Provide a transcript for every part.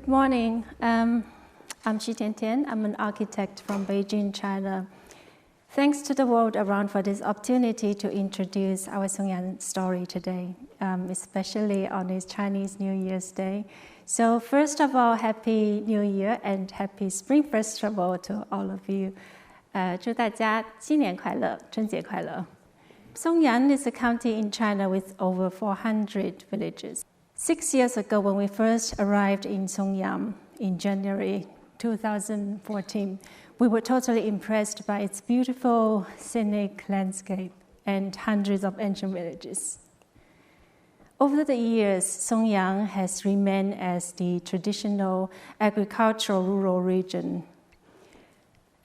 Good morning. I'm Tiantian. I'm an architect from Beijing, China. Thanks to the world around for this opportunity to introduce our Songyang story today, especially on this Chinese New Year's Day. So first of all, Happy New Year and Happy Spring Festival to all of you. 祝大家新年快乐，春节快乐。Songyang is a county in China with over 400 villages. 6 years ago, when we first arrived in Songyang in January 2014, we were totally impressed by its beautiful scenic landscape and hundreds of ancient villages. Over the years, Songyang has remained as the traditional agricultural rural region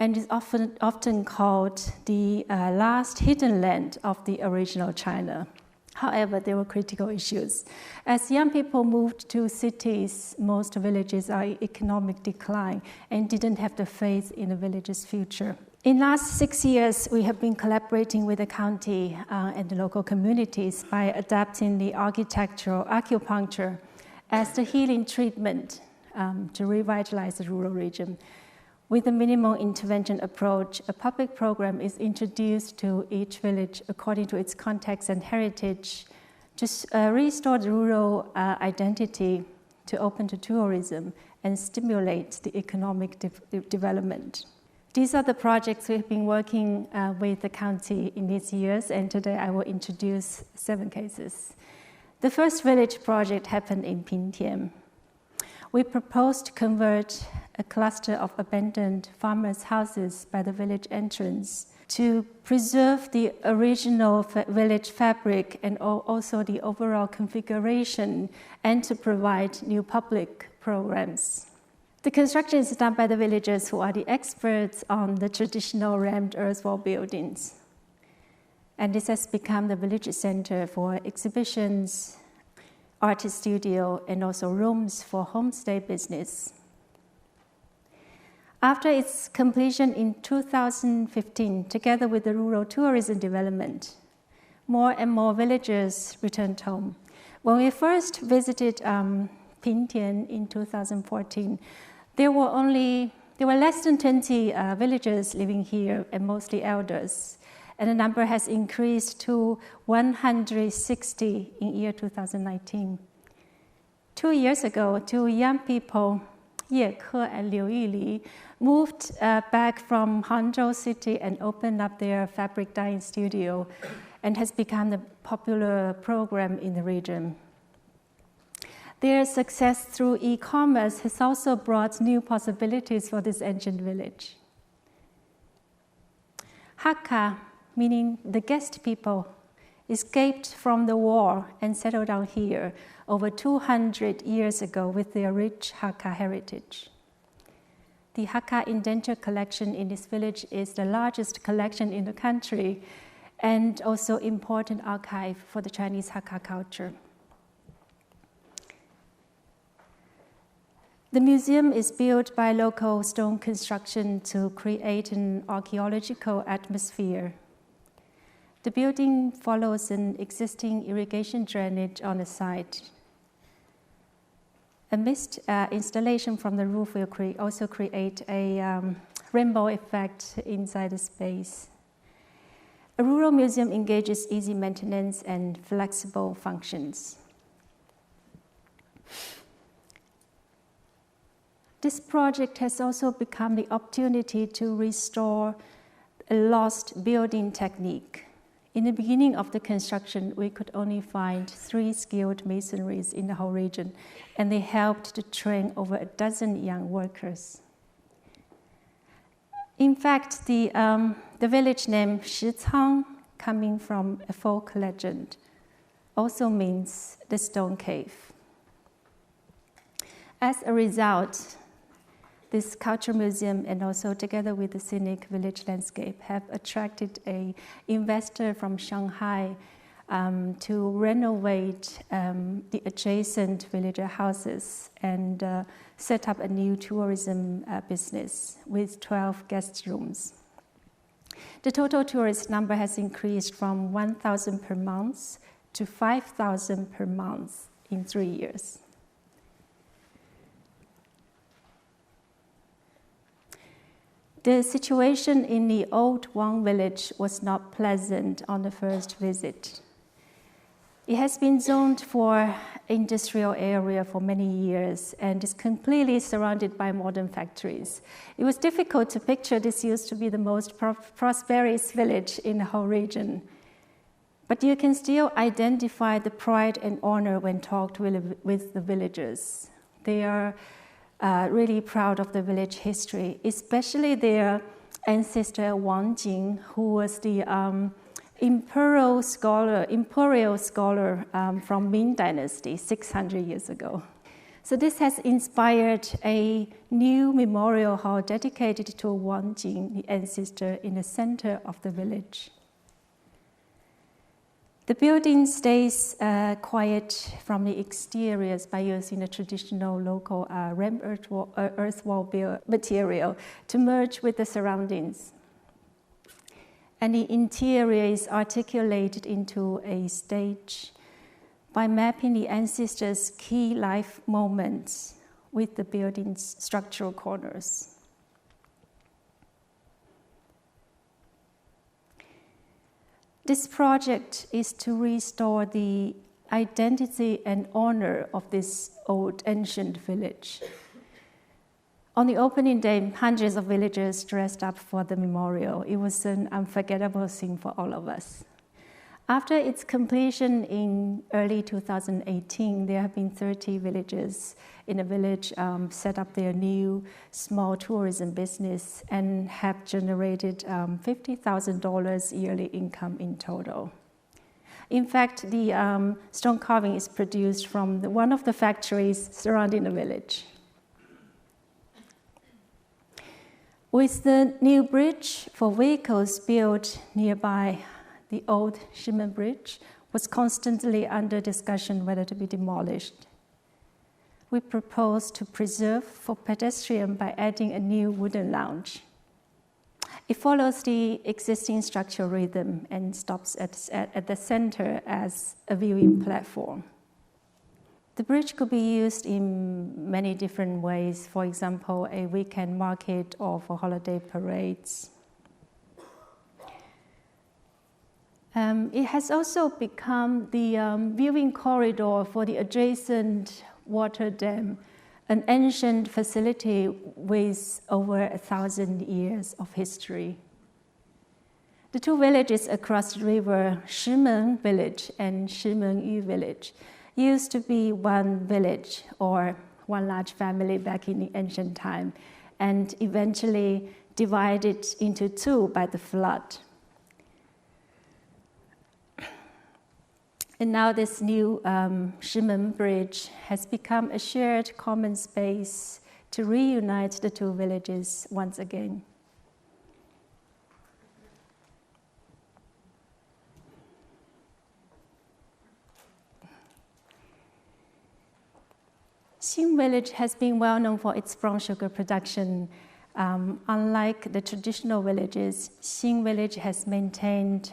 and is often called the last hidden land of the original China. However, there were critical issues. As young people moved to cities, most villages are in economic decline and didn't have the faith in the village's future. In the last 6 years, we have been collaborating with the county and the local communities by adapting the architectural acupuncture as the healing treatment to revitalize the rural region. With a minimal intervention approach, a public program is introduced to each village according to its context and heritage to restore the rural identity, to open to tourism and stimulate the economic development. These are the projects we've been working with the county in these years, and today I will introduce 7 cases. The first village project happened in Pyncheon. We proposed to convert a cluster of abandoned farmers' houses by the village entrance to preserve the original village fabric and also the overall configuration, and to provide new public programs. The construction is done by the villagers who are the experts on the traditional rammed earth wall buildings. And this has become the village center for exhibitions, artist studio, and also rooms for homestay business. After its completion in 2015, together with the rural tourism development, more and more villagers returned home. When we first visited Pyncheon in 2014, there were less than 20 villagers living here, and mostly elders. And the number has increased to 160 in year 2019. 2 years ago, 2 young people, Ye Ke and Liu Yili, moved back from Hangzhou city and opened up their fabric dyeing studio, and has become a popular program in the region. Their success through e-commerce has also brought new possibilities for this ancient village. Hakka, meaning the guest people, escaped from the war and settled down here over 200 years ago with their rich Hakka heritage. The Hakka indenture collection in this village is the largest collection in the country and also important archive for the Chinese Hakka culture. The museum is built by local stone construction to create an archaeological atmosphere. The building follows an existing irrigation drainage on the site. A mist installation from the roof will also create a rainbow effect inside the space. A rural museum engages easy maintenance and flexible functions. This project has also become the opportunity to restore a lost building technique. In the beginning of the construction, we could only find 3 skilled masonries in the whole region, and they helped to train over a dozen young workers. In fact, the village name Shicang, coming from a folk legend, also means the stone cave. As a result, this culture museum, and also together with the scenic village landscape, have attracted an investor from Shanghai to renovate the adjacent villager houses and set up a new tourism business with 12 guest rooms. The total tourist number has increased from 1,000 per month to 5,000 per month in 3 years. The situation in the old Wang Village was not pleasant on the first visit. It has been zoned for industrial area for many years and is completely surrounded by modern factories. It was difficult to picture this used to be the most prosperous village in the whole region. But you can still identify the pride and honor when talked with the villagers. They are really proud of the village history, especially their ancestor Wang Jing, who was the imperial scholar from Ming Dynasty 600 years ago. So this has inspired a new memorial hall dedicated to Wang Jing, the ancestor, in the center of the village. The building stays quiet from the exteriors by using the traditional local rammed earth wall material to merge with the surroundings. And the interior is articulated into a stage by mapping the ancestors' key life moments with the building's structural corners. This project is to restore the identity and honor of this old ancient village. On the opening day, hundreds of villagers dressed up for the memorial. It was an unforgettable thing for all of us. After its completion in early 2018, there have been 30 villagers in the village set up their new small tourism business and have generated $50,000 yearly income in total. In fact, the stone carving is produced from one of the factories surrounding the village. With the new bridge for vehicles built nearby, the old Shimen Bridge was constantly under discussion whether to be demolished. We propose to preserve for pedestrians by adding a new wooden lounge. It follows the existing structural rhythm and stops at the center as a viewing platform. The bridge could be used in many different ways, for example, a weekend market or for holiday parades. It has also become the viewing corridor for the adjacent water dam, an ancient facility with over 1,000 years of history. The two villages across the river, Shimen Village and Shimenyu Village, used to be one village or one large family back in the ancient time, and eventually divided into two by the flood. And now this new Shimen Bridge has become a shared common space to reunite the two villages once again. Xin Village has been well known for its brown sugar production. Unlike the traditional villages, Xin Village has maintained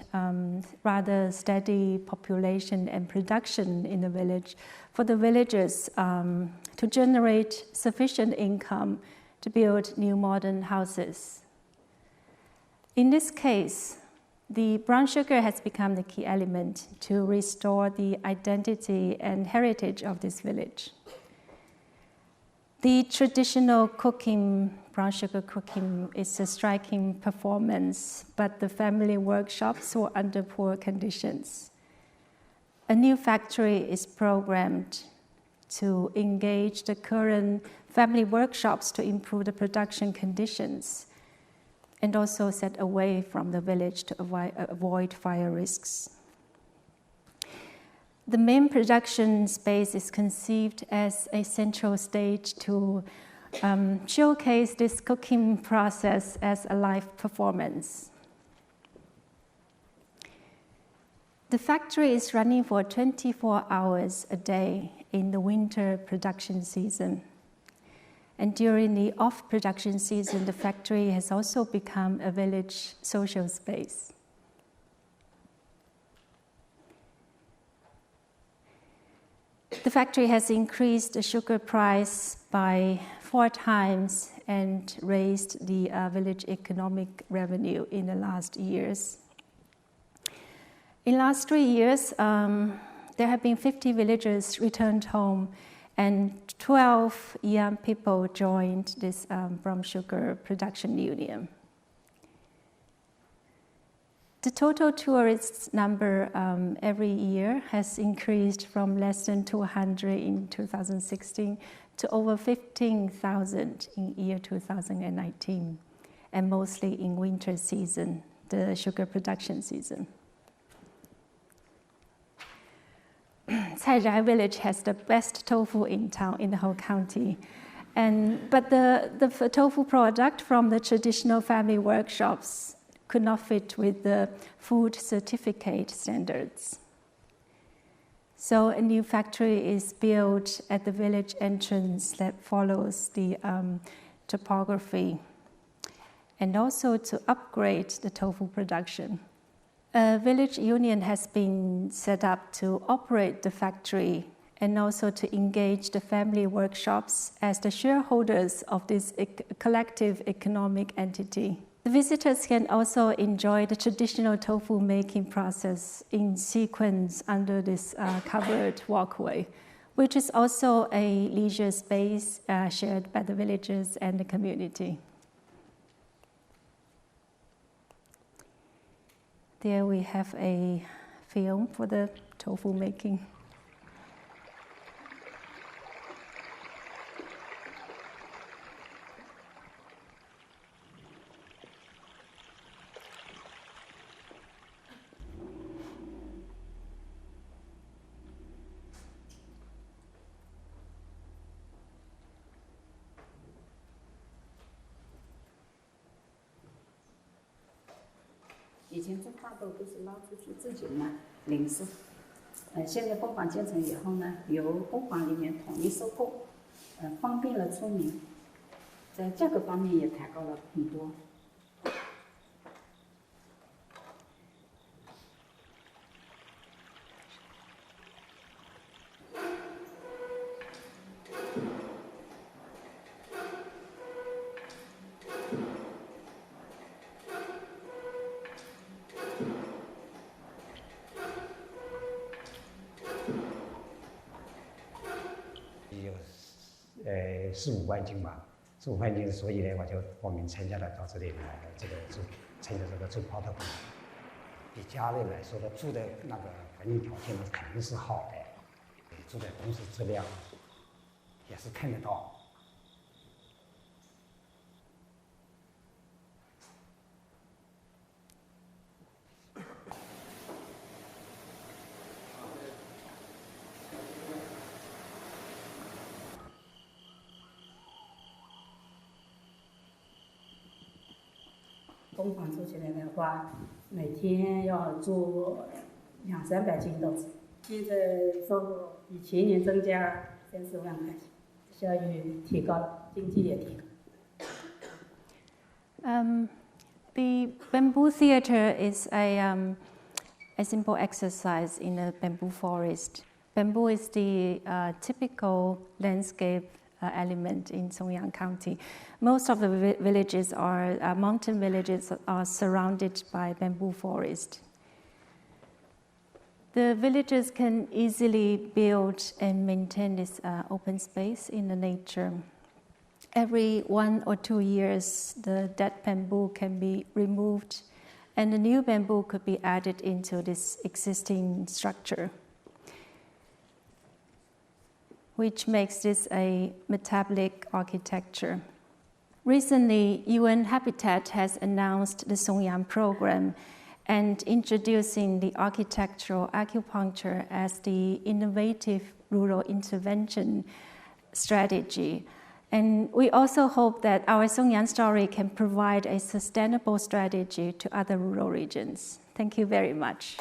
rather steady population and production in the village for the villagers to generate sufficient income to build new modern houses. In this case, the brown sugar has become the key element to restore the identity and heritage of this village. The traditional brown sugar cooking is a striking performance, but the family workshops were under poor conditions. A new factory is programmed to engage the current family workshops to improve the production conditions and also set away from the village to avoid fire risks. The main production space is conceived as a central stage to showcase this cooking process as a live performance. The factory is running for 24 hours a day in the winter production season. And during the off-production season, the factory has also become a village social space. The factory has increased the sugar price by 4 times and raised the village economic revenue in the last years. In the last 3 years, there have been 50 villagers returned home, and 12 young people joined this from sugar production union. The total tourists number every year has increased from less than 200 in 2016 to over 15,000 in year 2019, and mostly in winter season, the sugar production season. Zhejiang Village has the best tofu in town, in the whole county. But the tofu product from the traditional family workshops could not fit with the food certificate standards. So a new factory is built at the village entrance that follows the topography, and also to upgrade the tofu production. A village union has been set up to operate the factory and also to engage the family workshops as the shareholders of this collective economic entity. The visitors can also enjoy the traditional tofu making process in sequence under this covered walkway, which is also a leisure space shared by the villagers and the community. There we have a film for the tofu making.以前种大豆都是捞出去自己卖零售，现在工坊建成以后呢，由工坊里面统一收购，方便了村民，在价格方面也抬高了很多。4-5万斤吧，4-5万斤，所以呢，我就报名参加了到这里来这个参加这个种泡的工作。比家里来说的住的那个环境条件呢，肯定是好的，住的东西质量也是看得到。工坊做起来的话，每天要做200-300斤豆子。现在收入比前年增加30万块钱，效益提高了，经济也提高。The bamboo theater is a simple exercise in a bamboo forest. Bamboo is the typical landscape element in Sonyang County. Most of the villages mountain villages are surrounded by bamboo forest. The villagers can easily build and maintain this open space in the nature. Every 1 or 2 years, the dead bamboo can be removed and the new bamboo could be added into this existing structure, which makes this a metabolic architecture. Recently, UN Habitat has announced the Sonyang program and introducing the architectural acupuncture as the innovative rural intervention strategy. And we also hope that our Songyang story can provide a sustainable strategy to other rural regions. Thank you very much.